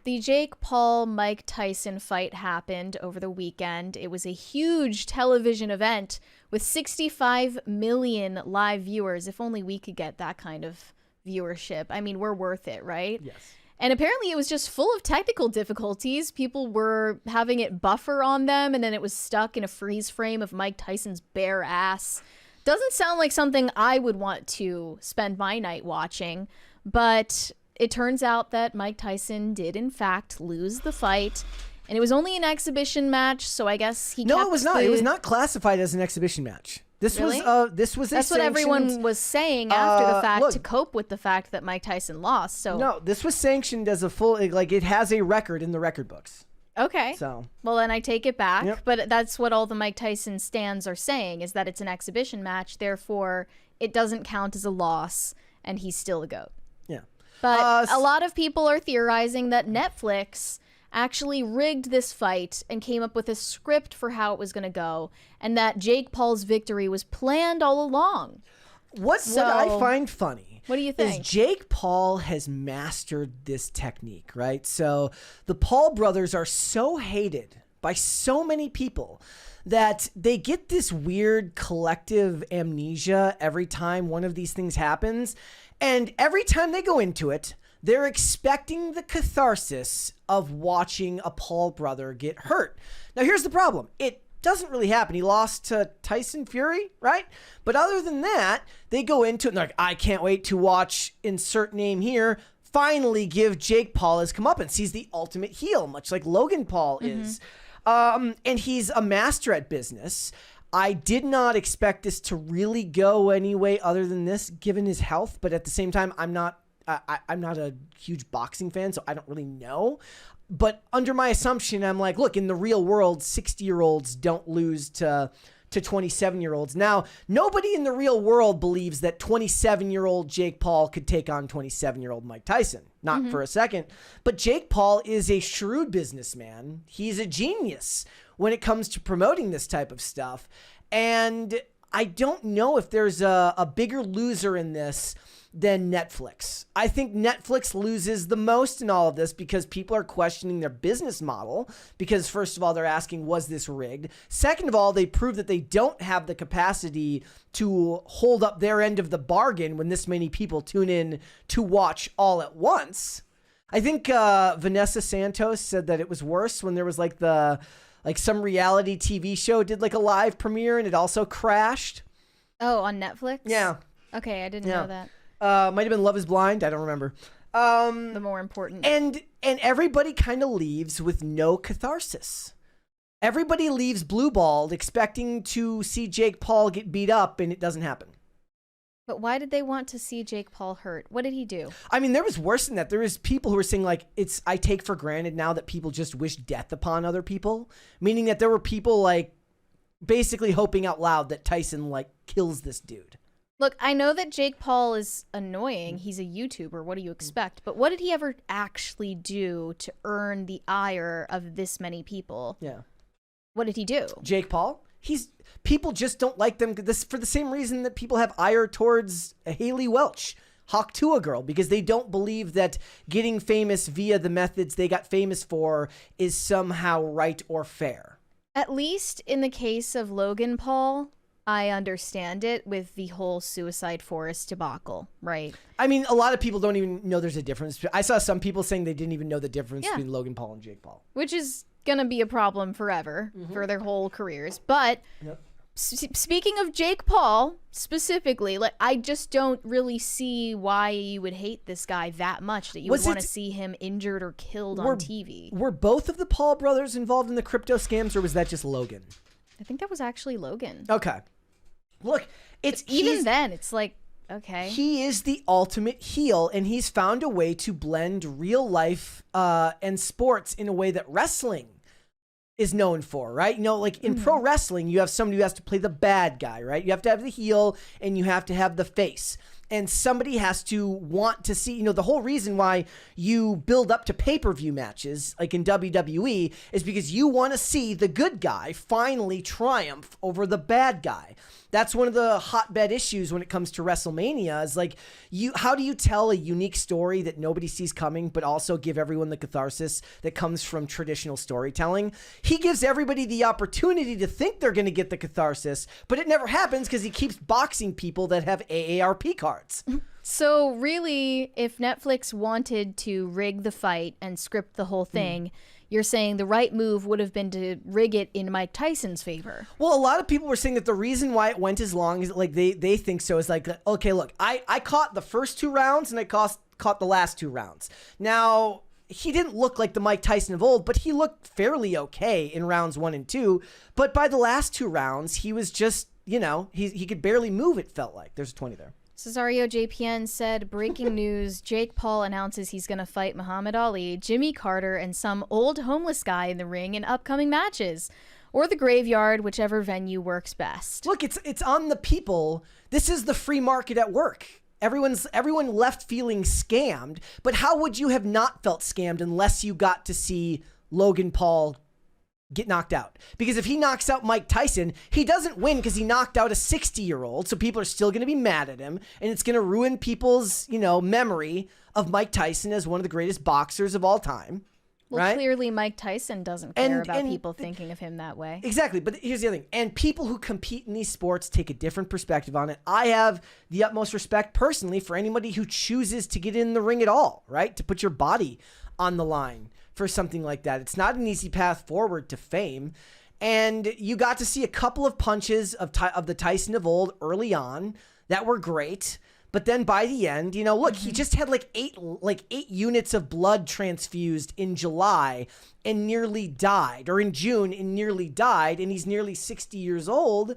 The Jake Paul Mike Tyson fight happened over the weekend. It was a huge television event with 65 million live viewers. If only we could get that kind of viewership. I mean, we're worth it, right? Yes. And apparently it was just full of technical difficulties. People were having it buffer on them, and then it was stuck in a freeze frame of Mike Tyson's bare ass. Doesn't sound like something I would want to spend my night watching, but it turns out that Mike Tyson did, in fact, lose the fight. And it was only an exhibition match, so I guess he No, it was not. It was not classified as an exhibition match. This Really? was That's what everyone was saying after the fact look. to cope with the fact that Mike Tyson lost. So No, this was sanctioned as a full, like it has a record in the record books. okay. So Well, then I take it back. Yep. But that's what all the Mike Tyson stands are saying, is that it's an exhibition match. Therefore, it doesn't count as a loss, and he's still a GOAT. yeah. But a lot of people are theorizing that Netflix actually rigged this fight and came up with a script for how it was going to go, and that Jake Paul's victory was planned all along. What I find funny, what do you think? is Jake Paul has mastered this technique, right? So the Paul brothers are so hated by so many people that they get this weird collective amnesia every time one of these things happens. And every time they go into it, they're expecting the catharsis of watching a Paul brother get hurt. Now, here's the problem. It doesn't really happen. He lost to Tyson Fury, right? But other than that, they go into it and they're like, I can't wait to watch insert name here finally give Jake Paul his comeuppance. He's the ultimate heel, much like Logan Paul is. And he's a master at business. I did not expect this to really go any way other than this, given his health. But at the same time, I'm not a huge boxing fan, so I don't really know. But under my assumption, I'm like, look, in the real world, 60-year-olds don't lose to 27-year-olds. Now, nobody in the real world believes that 27-year-old Jake Paul could take on 27-year-old Mike Tyson. Not for a second. But Jake Paul is a shrewd businessman. He's a genius when it comes to promoting this type of stuff. And I don't know if there's a bigger loser in this than Netflix. I think Netflix loses the most in all of this because people are questioning their business model because, first of all, they're asking, was this rigged? Second of all, they prove that they don't have the capacity to hold up their end of the bargain when this many people tune in to watch all at once. I think Vanessa Santos said that it was worse when there was like some reality TV show did like a live premiere and it also crashed. Oh, on Netflix? Yeah. Okay, I didn't know that. Might have been Love is Blind. I don't remember. The more important. And everybody kind of leaves with no catharsis. Everybody leaves blue-balled expecting to see Jake Paul get beat up, and it doesn't happen. But why did they want to see Jake Paul hurt? What did he do? I mean, there was worse than that. There was people who were saying, like, I take for granted now that people just wish death upon other people. Meaning that there were people, like, basically hoping out loud that Tyson, like, kills this dude. Look, I know that Jake Paul is annoying. He's a YouTuber. What do you expect? But what did he ever actually do to earn the ire of this many people? Yeah. What did he do? Jake Paul? People just don't like them for the same reason that people have ire towards Haley Welch, Hawk Tuah girl, because they don't believe that getting famous via the methods they got famous for is somehow right or fair. At least in the case of Logan Paul, I understand it with the whole Suicide Forest debacle, right? I mean, a lot of people don't even know there's a difference. I saw some people saying they didn't even know the difference between Logan Paul and Jake Paul. Which is going to be a problem forever for their whole careers. But speaking of Jake Paul specifically, like, I just don't really see why you would hate this guy that much, that you would want to see him injured or killed on TV. Were both of the Paul brothers involved in the crypto scams, or was that just Logan? I think that was actually Logan. Okay. Look, even then, it's like, okay. He is the ultimate heel, and he's found a way to blend real life and sports in a way that wrestling is known for, right? You know, like in pro wrestling, you have somebody who has to play the bad guy, right? You have to have the heel and you have to have the face. And somebody has to want to see, the whole reason why you build up to pay-per-view matches, like in WWE, is because you want to see the good guy finally triumph over the bad guy. That's one of the hotbed issues when it comes to WrestleMania is like, how do you tell a unique story that nobody sees coming, but also give everyone the catharsis that comes from traditional storytelling? He gives everybody the opportunity to think they're going to get the catharsis, but it never happens because he keeps boxing people that have AARP cards. So really, if Netflix wanted to rig the fight and script the whole thing, you're saying the right move would have been to rig it in Mike Tyson's favor. Well, a lot of people were saying that the reason why it went as long as like they think so is like, okay, look, I caught the first 2 rounds and I caught the last 2 rounds. Now, he didn't look like the Mike Tyson of old, but he looked fairly okay in rounds 1 and 2. But by the last 2 rounds, he was just, he could barely move, it felt like. There's a 20 there. Cesario JPN said, breaking news, Jake Paul announces he's going to fight Muhammad Ali, Jimmy Carter, and some old homeless guy in the ring in upcoming matches. Or the graveyard, whichever venue works best. Look, it's on the people. This is the free market at work. Everyone left feeling scammed, but how would you have not felt scammed unless you got to see Logan Paul get knocked out? Because if he knocks out Mike Tyson, he doesn't win because he knocked out a 60-year-old, so people are still going to be mad at him, and it's going to ruin people's, memory of Mike Tyson as one of the greatest boxers of all time. Well, right? Clearly Mike Tyson doesn't care about people thinking of him that way. Exactly, but here's the other thing. And people who compete in these sports take a different perspective on it. I have the utmost respect personally for anybody who chooses to get in the ring at all, right? To put your body on the line for something like that. It's not an easy path forward to fame. And you got to see a couple of punches of the Tyson of old early on that were great. But then by the end, look, he just had like eight units of blood transfused in July and nearly died, or in June and nearly died, and he's nearly 60 years old.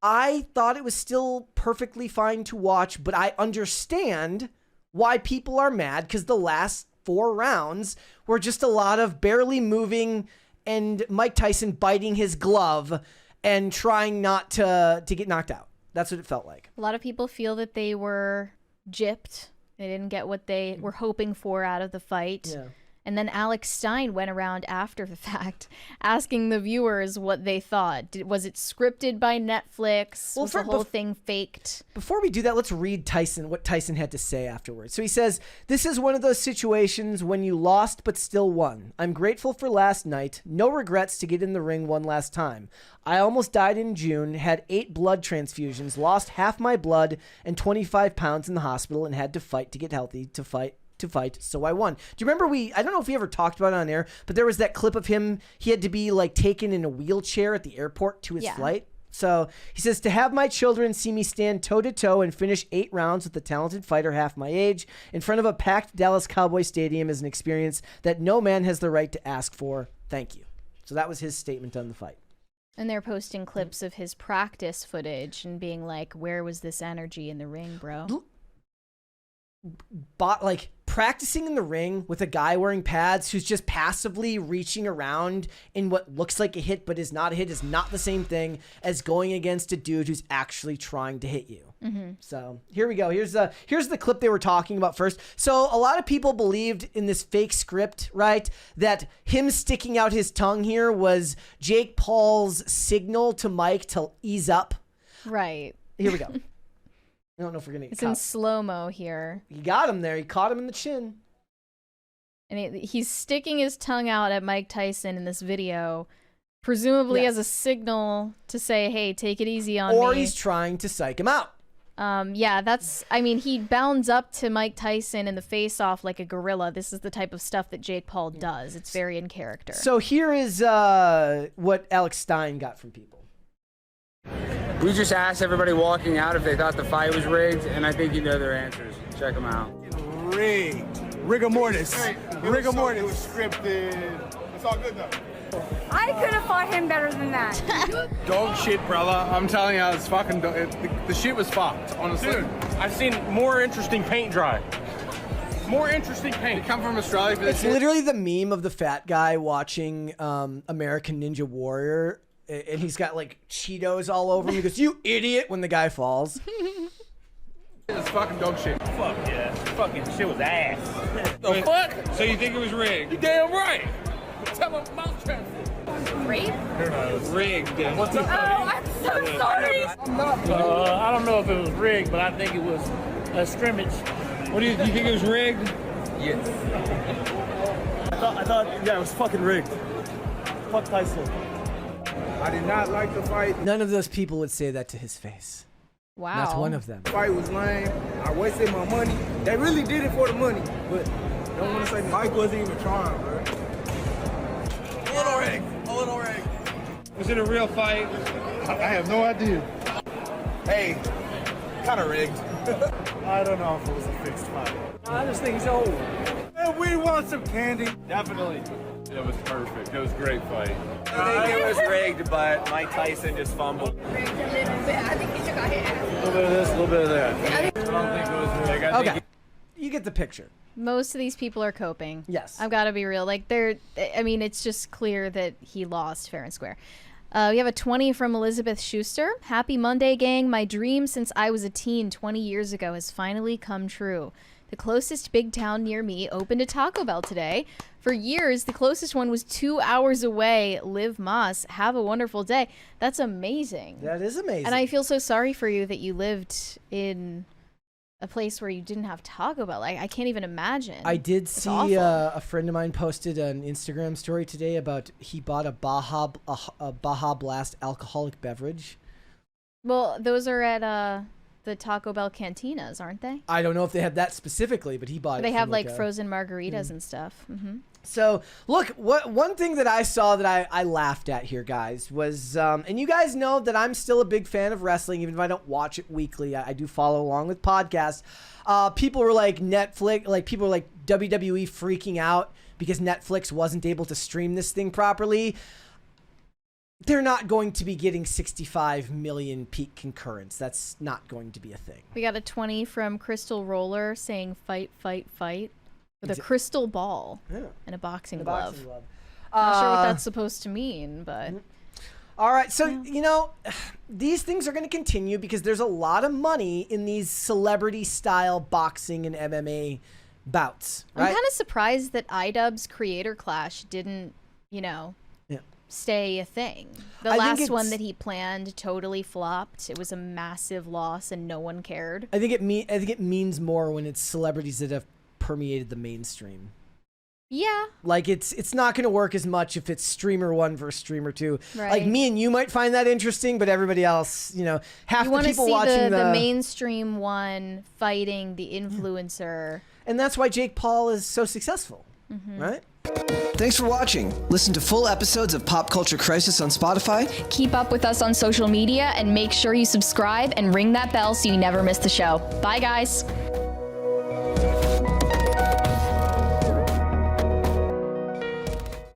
I thought it was still perfectly fine to watch, but I understand why people are mad because the last 4 rounds were just a lot of barely moving and Mike Tyson biting his glove and trying not to get knocked out. That's what it felt like. A lot of people feel that they were gypped. They didn't get what they were hoping for out of the fight. Yeah. And then Alex Stein went around after the fact asking the viewers what they thought. Was it scripted by Netflix? Was the whole thing faked? Before we do that, let's read what Tyson had to say afterwards. So he says, "This is one of those situations when you lost but still won. I'm grateful for last night. No regrets to get in the ring one last time. I almost died in June, had 8 blood transfusions, lost half my blood and 25 pounds in the hospital and had to fight to get healthy to fight, so I won." Do you remember I don't know if we ever talked about it on air, but there was that clip of him, he had to be like taken in a wheelchair at the airport to his flight. So he says, "To have my children see me stand toe-to-toe and finish 8 rounds with a talented fighter half my age in front of a packed Dallas Cowboy Stadium is an experience that no man has the right to ask for. Thank you." So that was his statement on the fight. And they're posting clips of his practice footage and being like, where was this energy in the ring, bro? Like practicing in the ring with a guy wearing pads who's just passively reaching around in what looks like a hit but is not a hit is not the same thing as going against a dude who's actually trying to hit you. So here we go. Here's the clip they were talking about first. So a lot of people believed in this fake script, right? That him sticking out his tongue here was Jake Paul's signal to Mike to ease up. Right. Here we go. I don't know if we're going to get in slow-mo here. He got him there. He caught him in the chin. And he's sticking his tongue out at Mike Tyson in this video, presumably as a signal to say, hey, take it easy on me. Or he's trying to psych him out. He bounds up to Mike Tyson in the face-off like a gorilla. This is the type of stuff that Jake Paul does. It's very in character. So here is what Alex Stein got from people. We just asked everybody walking out if they thought the fight was rigged, and I think you know their answers. Check them out. Rigged. Rigor mortis. Rigor mortis. It was scripted. It's all good though. I could have fought him better than that. Dog shit, brother. I'm telling you, it's fucking. The shit was fucked, honestly. Dude, I've seen more interesting paint dry. More interesting paint. You come from Australia for this It's shit? literally the meme of the fat guy watching American Ninja Warrior, and he's got like Cheetos all over him. He goes, "You idiot," when the guy falls. It's fucking dog shit. Fuck yeah. Fucking shit was ass. The fuck? So you think it was rigged? You damn right. Tell him mousetrap. Rape? Rigged. What's up? Oh, I'm so sorry. I don't know if it was rigged, but I think it was a scrimmage. What do you think it was rigged? Yes. I thought, yeah, it was fucking rigged. Fuck Tyson. I did not like the fight. None of those people would say that to his face. Wow. Not one of them. The fight was lame. I wasted my money. They really did it for the money, but don't want to say Mike wasn't even trying, bro. A little rigged. Was it a real fight? I have no idea. Hey, kind of rigged. I don't know if it was a fixed fight. I just think he's old. Man, we want some candy. Definitely. It was perfect. It was a great fight. I think it was rigged, but Mike Tyson just fumbled. Rigged a little bit. I think he took out his ass. A little bit of this, a little bit of that. I don't think it was rigged. I Okay. think You get the picture. Most of these people are coping. Yes. I've got to be real. Like, I mean, it's just clear that he lost fair and square. We have a 20 from Elizabeth Schuster. Happy Monday, gang. My dream since I was a teen 20 years ago has finally come true. The closest big town near me opened a Taco Bell today. For years, the closest one was 2 hours away. Liv Moss, have a wonderful day. That's amazing. That is amazing. And I feel so sorry for you that you lived in a place where you didn't have Taco Bell. I can't even imagine. I did It's see awful. a friend of mine posted an Instagram story today about he bought a Baja Blast alcoholic beverage. Well, those are at the Taco Bell cantinas, aren't they? I don't know if they had that specifically, but he bought it. They from have like a- frozen margaritas and stuff. Mm-hmm. So look, one thing that I saw that I laughed at here, guys, was and you guys know that I'm still a big fan of wrestling, even if I don't watch it weekly. I do follow along with podcasts. People were like Netflix, like people were like WWE freaking out because Netflix wasn't able to stream this thing properly. They're not going to be getting 65 million peak concurrence. That's not going to be a thing. We got a 20 from Crystal Roller saying fight, fight, fight with a crystal ball and a boxing glove. Boxing glove. Not sure what that's supposed to mean, but All right, so you know, these things are going to continue because there's a lot of money in these celebrity-style boxing and MMA bouts. Right? I'm kind of surprised that iDubbbz Creator Clash didn't, stay a thing. The I think last it's- one that he planned totally flopped. It was a massive loss and no one cared. I think it means more when it's celebrities that have permeated the mainstream. Yeah. Like it's not going to work as much if it's streamer 1 versus streamer 2. Right. Like me and you might find that interesting, but everybody else, half You the want to people see watching the mainstream one fighting the influencer. and that's why Jake Paul is so successful, right? Thanks for watching. Listen to full episodes of Pop Culture Crisis on Spotify. Keep up with us on social media and make sure you subscribe and ring that bell so you never miss the show. Bye, guys.